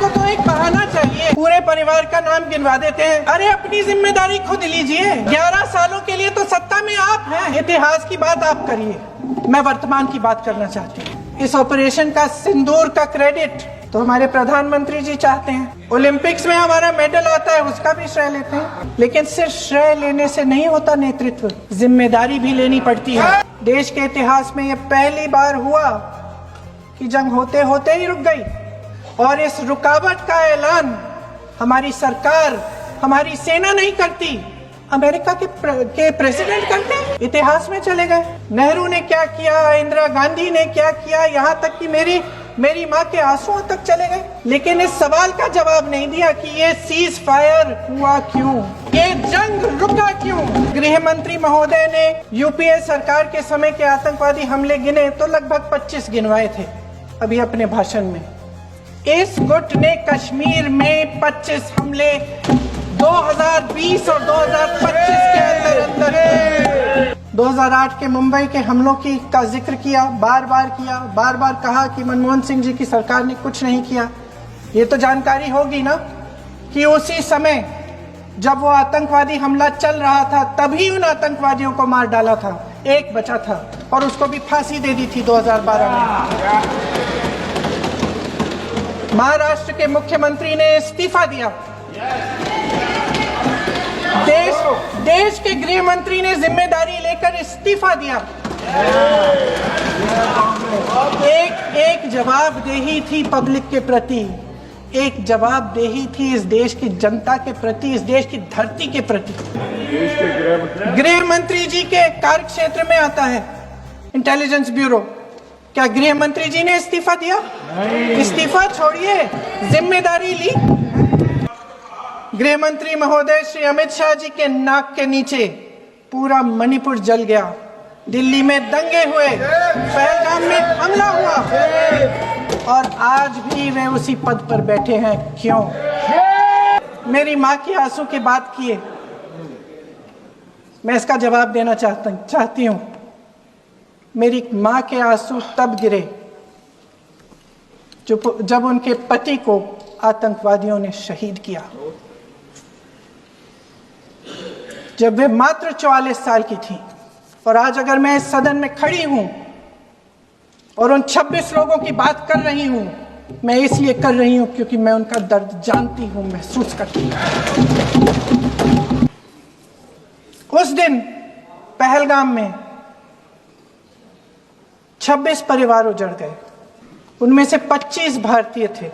आपको तो एक बहाना चाहिए, पूरे परिवार का नाम गिनवा देते हैं। अरे अपनी जिम्मेदारी खुद लीजिए। 11 सालों के लिए तो सत्ता में आप हैं, इतिहास की बात आप करिए, मैं वर्तमान की बात करना चाहती हूँ। इस ऑपरेशन का सिंदूर का क्रेडिट तो हमारे प्रधानमंत्री जी चाहते हैं। ओलंपिक्स में हमारा मेडल आता है उसका भी श्रेय लेते हैं, लेकिन सिर्फ श्रेय लेने से नहीं होता नेतृत्व, जिम्मेदारी भी लेनी पड़ती है। देश के इतिहास में यह पहली बार हुआ कि जंग होते होते ही रुक गई, और इस रुकावट का ऐलान हमारी सरकार, हमारी सेना नहीं करती, अमेरिका के प्रेसिडेंट करते। इतिहास में चले गए। नेहरू ने क्या किया, इंदिरा गांधी ने क्या किया, यहाँ तक कि मेरी माँ के आंसुओं तक चले गए, लेकिन इस सवाल का जवाब नहीं दिया कि ये सीज फायर हुआ क्यों, ये जंग रुका क्यों। गृह मंत्री महोदय ने यूपीए सरकार के समय के आतंकवादी हमले गिने तो लगभग 25 गिनवाए थे अभी अपने भाषण में। इस गुट ने कश्मीर में 25 हमले 2020 और 2025 के अंदर 2008 के मुंबई के हमलों का जिक्र किया, बार बार कहा कि मनमोहन सिंह जी की सरकार ने कुछ नहीं किया। ये तो जानकारी होगी ना कि उसी समय जब वो आतंकवादी हमला चल रहा था तभी उन आतंकवादियों को मार डाला था, एक बचा था और उसको भी फांसी दे दी थी 2012 में। महाराष्ट्र के मुख्यमंत्री ने इस्तीफा दिया, देश के गृह मंत्री ने जिम्मेदारी लेकर इस्तीफा दिया। एक जवाबदेही थी पब्लिक के प्रति, एक जवाबदेही थी इस देश की जनता के प्रति, इस देश की धरती के प्रति। गृह मंत्री जी के कार्य क्षेत्र में आता है इंटेलिजेंस ब्यूरो। क्या गृह मंत्री जी ने इस्तीफा दिया? इस्तीफा छोड़िए, जिम्मेदारी ली। गृह मंत्री महोदय श्री अमित शाह जी के नाक के नीचे पूरा मणिपुर जल गया, दिल्ली में दंगे हुए, पहलगाम में हमला हुआ, और आज भी वे उसी पद पर बैठे हैं। क्यों? मेरी माँ की आंसू की बात किए, मैं इसका जवाब देना चाहती हूँ। मेरी माँ के आंसू तब गिरे जब उनके पति को आतंकवादियों ने शहीद किया, जब वे मात्र 44 साल की थी। और आज अगर मैं इस सदन में खड़ी हूं और उन 26 लोगों की बात कर रही हूं, मैं इसलिए कर रही हूं क्योंकि मैं उनका दर्द जानती हूं, महसूस करती हूं। उस दिन पहलगाम में 26 परिवार उजड़ गए, उनमें से 25 भारतीय थे।